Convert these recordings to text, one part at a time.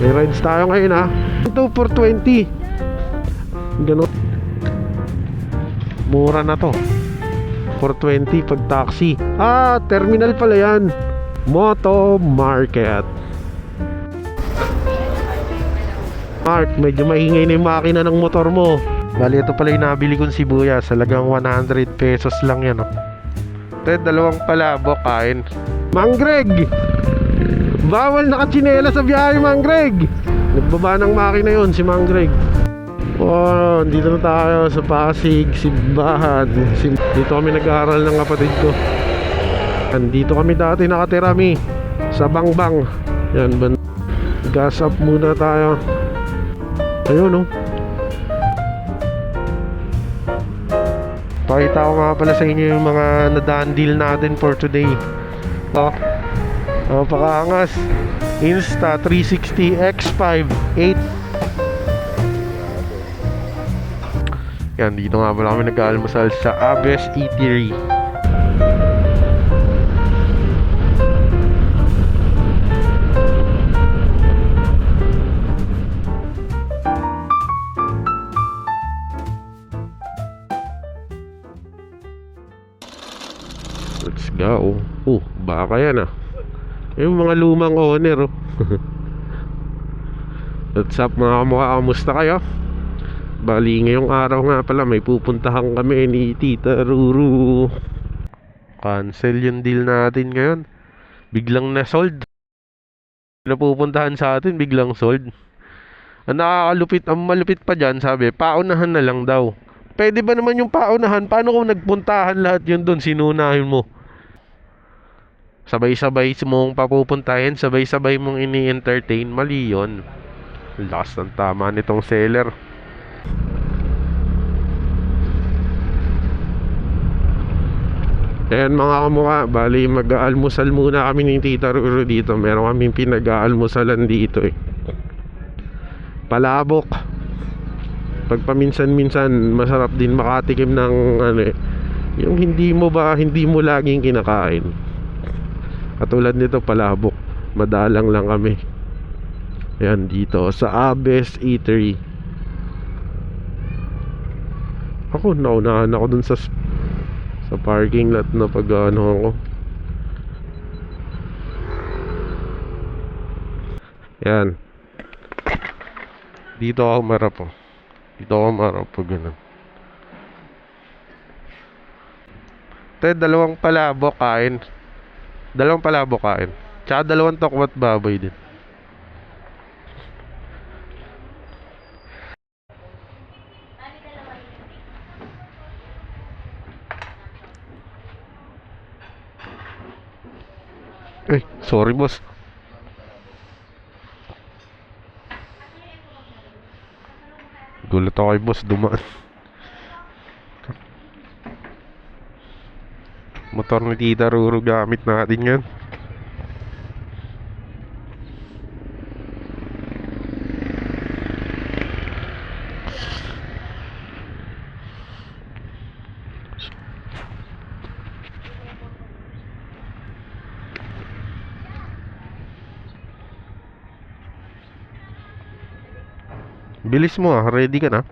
May rides tayo ngayon ha. Ito for 20. Ganun. Mura na to. For 20 pag taxi. Terminal pala yan. Moto Market. Mark, medyo maingay na yung makina ng motor mo. Bali, ito pala yung nabili kong sibuyas. Salagang 100 pesos lang yan. Dalawang palabok kain. Mang Greg! Bawal nakachinela sa biyahe, Mang Greg! Nagbaba ng makina yun, si Mang Greg. Dito na tayo sa Pasig, Simbahan. Dito kami nag-aaral ng kapatid ko. Dito kami dati nakatira sa Bangbang. Yan, gas up muna tayo. Ayun, pakita ko nga pala sa inyo yung mga nadaan deal natin for today. Pakaangas. Insta 360 X5 8. Yan, dito nga pala kami nag-aalmusal sa Abes Eatery. Let's go. Baka yan yung mga lumang owner What's up mga kamukha, kamusta kayo? Bali ngayong araw nga pala may pupuntahan kami ni Tita Ruru. Cancel yung deal natin ngayon. Biglang na-sold. Napupuntahan sa atin, biglang sold. Ang nakakalupit, ang malupit pa dyan, sabi, paunahan na lang daw. Pwede ba naman yung paunahan? Paano kung nagpuntahan lahat yun doon, sinunahin mo? Sabay-sabay mong papupuntahin, sabay-sabay mong ini-entertain, mali yun. Lakas ng tama nitong seller. Ayan mga kamukha, bali mag-aalmusal muna kami ni Tita Ruru dito. Meron kaming pinag-aalmusalan dito palabok. Pag paminsan-minsan masarap din makatikim ng yung hindi mo laging kinakain. Katulad nito palabok. Madalang lang kami. Ayan dito sa Abes Eatery. Naunahan ako dun sa parking lot na pag-ano ako. Yan. Dito ako marap Dito ako marap pag ganun. Dalawang palabok kain. Tsaka dalawang tokwat baboy din. Sorry boss. Gulat ako kay boss, dumaan. Motor ni Tita Ruru gamit natin yan. Bilis mo ready ka na?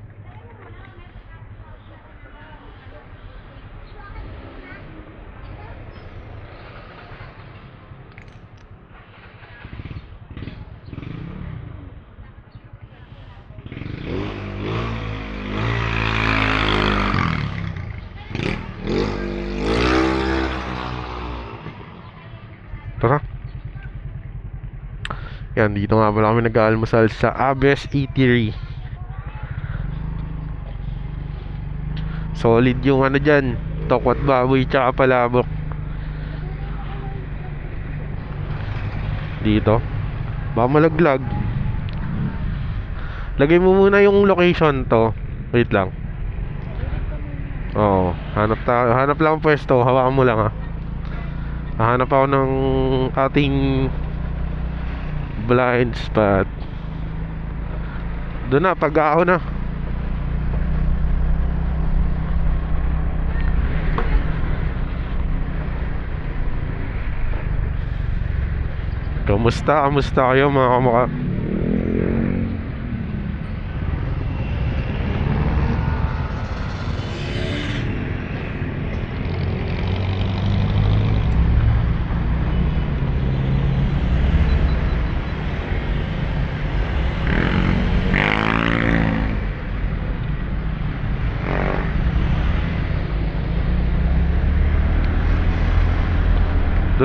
Tara. Yan, dito nga pala kami nag-aalmusal sa Abes Eatery. Solid yung dyan, tokwat baboy tsaka palabok. Dito baka malaglag. Lagay mo muna yung location to. Wait lang. Hanap lang ang pwesto. Hawakan mo lang hahanap ako ng ating blind spot. Doon na, pag-aho na. Kamusta kayo mga kamukha? Doon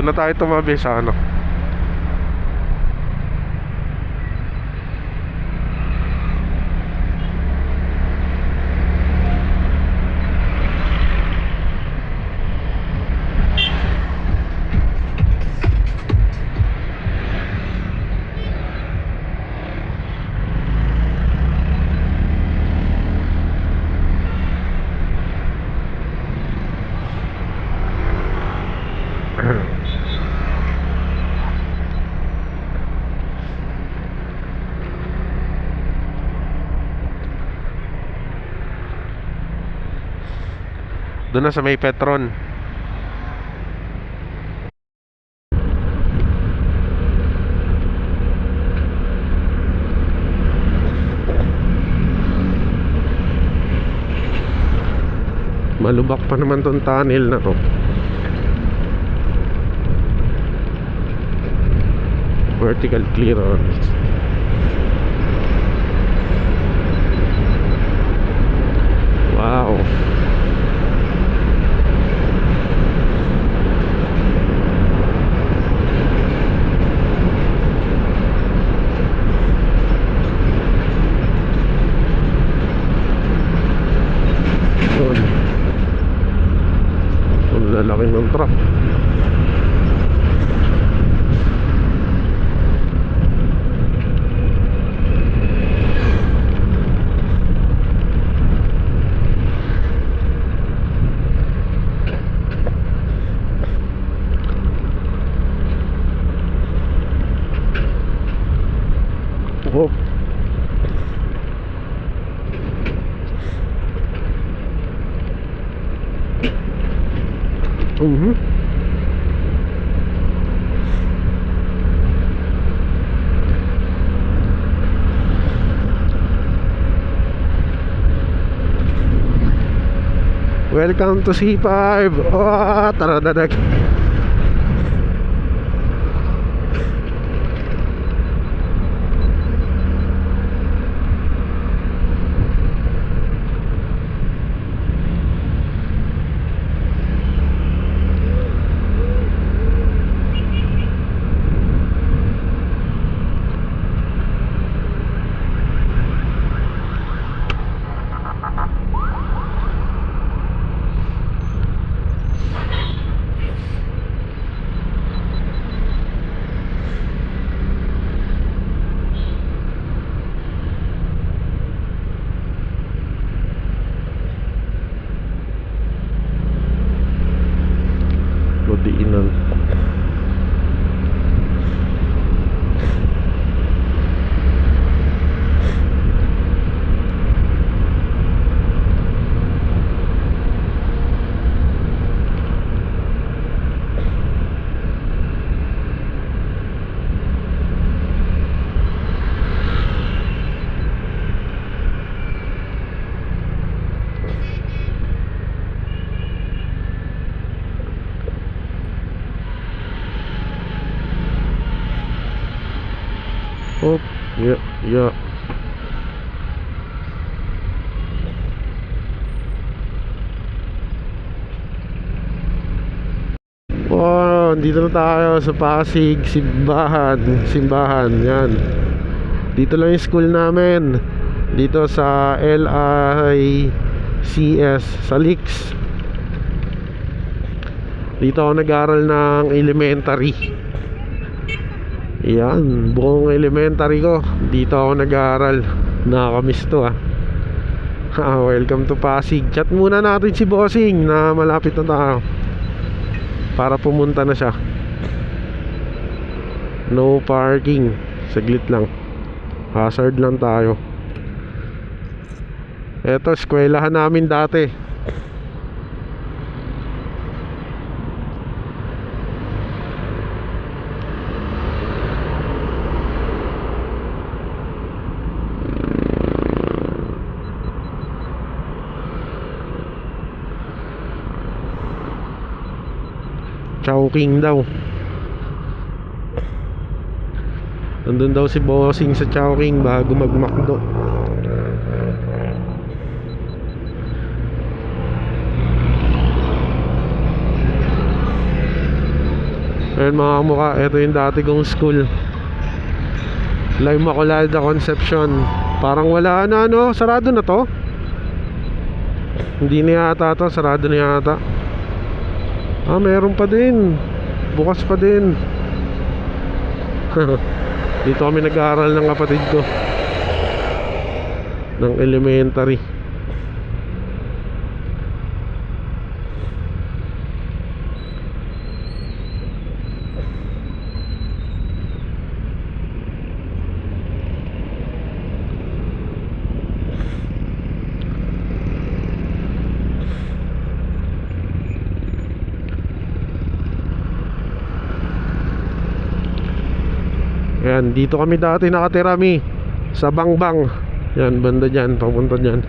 na tayo tumabi sa ano. Doon na sa may Petron. Malubak pa naman tong tunnel na to. Vertical clearance. Wow. Ang lalaki ng truck. Oh. Welcome to C5. Oh, tara dadag. Lodiinan. Oh, yeah, yeah. Oh, dito na tayo sa Pasig, Simbahan, yan. Dito lang yung school namin. Dito sa LICS, sa Lix. Dito ako nag-aral ng elementary. Yan, buong elementary ko dito ako nag-aaral. Nakakamiss to welcome to Pasig. Chat muna natin si Bossing na malapit na tayo para pumunta na siya. No parking. Saglit lang. Hazard lang tayo. Eto, eskwelahan namin dati. Chowking daw. Nandun daw si bossing sa Chowking bago mag-McDo. Ayun mga mukha, ito yung dati kong school, La Immaculada Concepcion. Parang wala na, ano, sarado na to. Hindi na yata to, sarado na yata. Ah, meron pa din, bukas pa din. Dito kami nag-aaral ng kapatid ko ng elementary. Ayan, dito kami dati nakatira sa Bangbang. Yan, banda dyan, papunta dyan.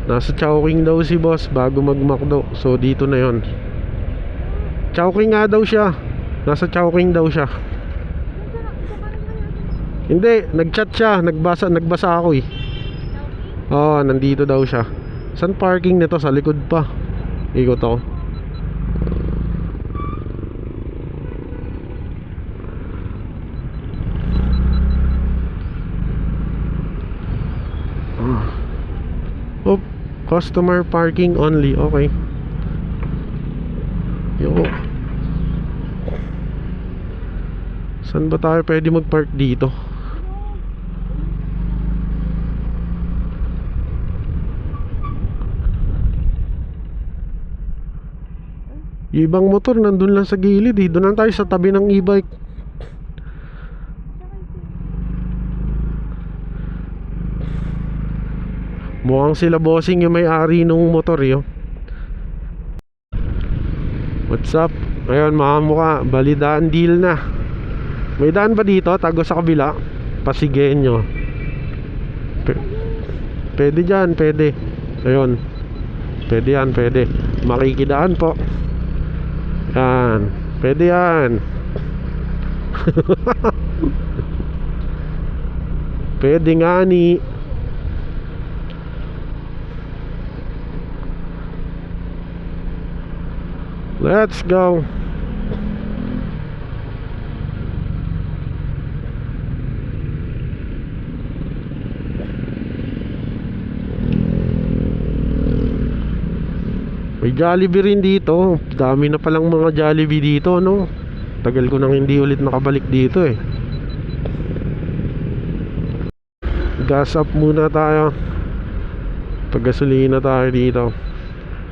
Nasa Chowking daw si boss bago mag-McDo. So dito na yon. Chowking nga daw siya. Nasa Chowking daw siya. Hindi, nag-chat siya. Nagbasa ako eh. Oo, nandito daw siya. Saan parking nito? Sa likod pa. Ikot ako. Oh, customer parking only. Okay. Yo. Saan ba tayo pwede mag-park dito? Yung ibang motor nandun lang sa gilid eh. Doon lang tayo sa tabi ng e-bike. Mukhang sila bossing yung may-ari nung motor yun. What's up? Ayun mga mukha, balidaan deal na. May daan ba dito? Tago sa kabila. Pasigyan nyo. Pwede dyan, pwede. Ayun. Pwede yan, pwede. Makikidaan po. Yan. Pwede yan. Pwede nga ni. Let's go. May Jollibee rin dito. Dami na palang mga Jollibee dito, no? Tagal ko nang hindi ulit nakabalik dito eh. Gas up muna tayo. Paggasolina tayo dito.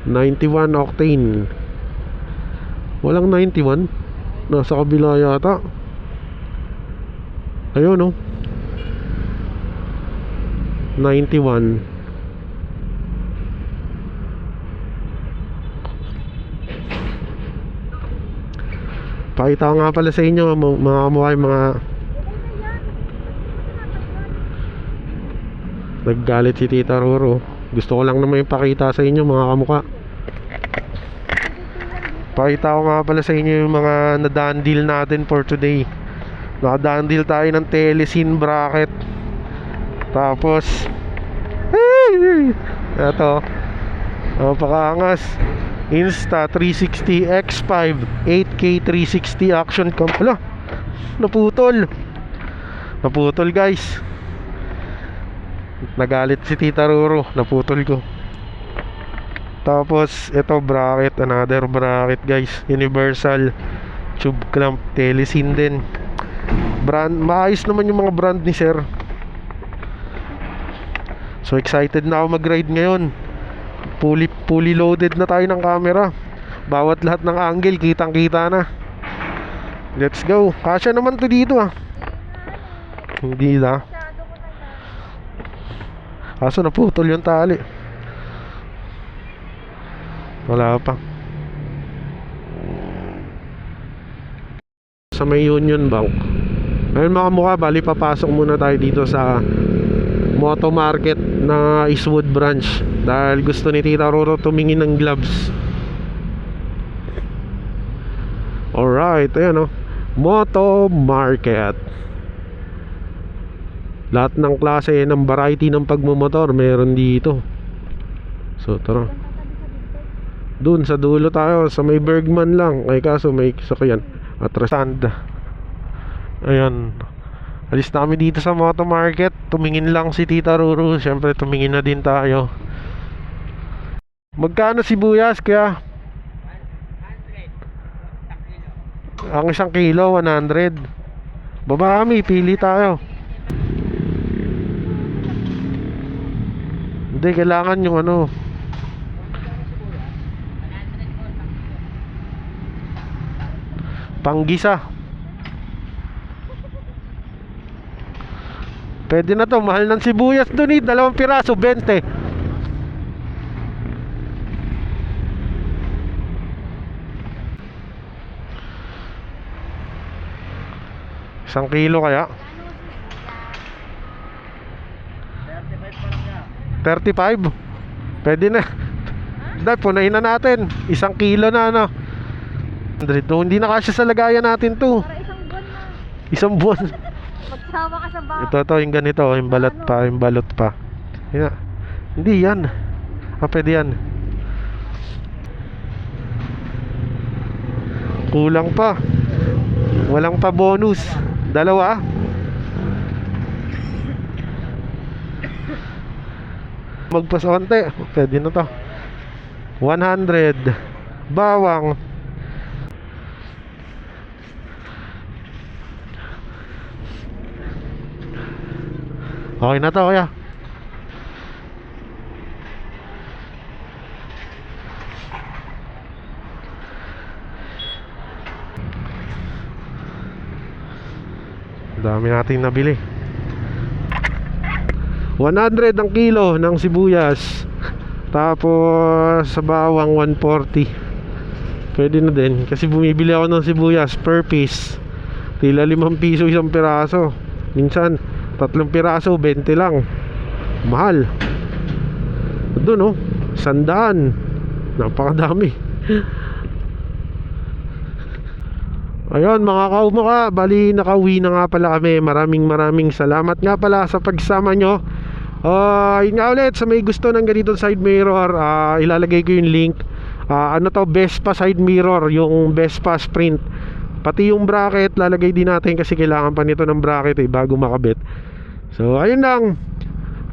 91 octane. Walang 91. Nasa kabila yata. Ayun, no? 91. Pakita ko nga pala sa inyo mga kamukha, mga naggalit si Tita Roro. Gusto ko lang naman ipakita sa inyo mga kamukha. Pakita ko nga pala sa inyo yung mga nadaan deal natin for today. Nakadaan deal tayo ng Telesin bracket. Tapos eto, napakaangas Insta 360 X5 8K 360 action cam. Ala, naputol guys. Nagalit si Tita Roro, naputol ko. Tapos ito bracket, another bracket guys, universal tube clamp Telesin din. Brand, maayos naman yung mga brand ni sir. So excited na ako mag-ride ngayon. Fully loaded na tayo ng camera. Bawat lahat ng angle kitang kita na. Let's go. Kasya naman to dito ah. Hindi na. Kaso naputol yung tali. Wala pa. Sa may Union Bank. Ayun mga mukha, bali papasok muna tayo dito sa Moto Market na Eastwood branch dahil gusto ni Tita Roro tumingin ng gloves. Alright, ayan Moto Market. Lahat ng klase ng variety ng pagmumotor meron dito. So tara, dun sa dulo tayo, sa may Bergman lang. Ay kaso may sakyan at stand. Ayan, alis na kami dito sa Moto Market. Tumingin lang si Tita Ruru. Siyempre tumingin na din tayo. Magkano sibuyas kaya? Ang 1 kilo 100. Baba kami, pili tayo. Hindi, kailangan yung panggisa. Pwede na to, mahal ng sibuyas dun 2 piraso 20. Isang kilo kaya? 35? Pwede na. Dahil punahin na natin. 1 kilo na 100. Hindi na kasya sa lagayan natin to. Para 1 buwan na. Isang buwan. Magsama ka sa bahay. Ito yung ganito, yung balot pa. Yan. Hindi yan. Pwede yan. Kulang pa. Walang pa bonus. 2. Magpasonte. Pwede na to. 100. Bawang. Okay na to kaya. Dami nating nabili. 100 ang kilo ng sibuyas. Tapos sa bawang 140. Pwede na din kasi bumibili ako ng sibuyas per piece. Tila 5 piso isang piraso. Minsan 3 piraso 20 lang. Mahal. Doon 100. Napakadami. Ayun mga kaumaka, bali nakauwi na nga pala kami. Maraming salamat nga pala sa pagsama nyo. Yun nga ulit, sa may gusto ng ganitong side mirror, ilalagay ko yung link. Vespa side mirror, yung Vespa Sprint. Pati yung bracket, lalagay din natin kasi kailangan pa nito ng bracket bago makabit. So ayun lang.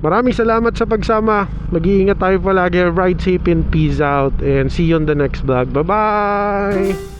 Maraming salamat sa pagsama. Mag-iingat tayo palagi. Ride safe and peace out. And see you on the next vlog. Bye bye.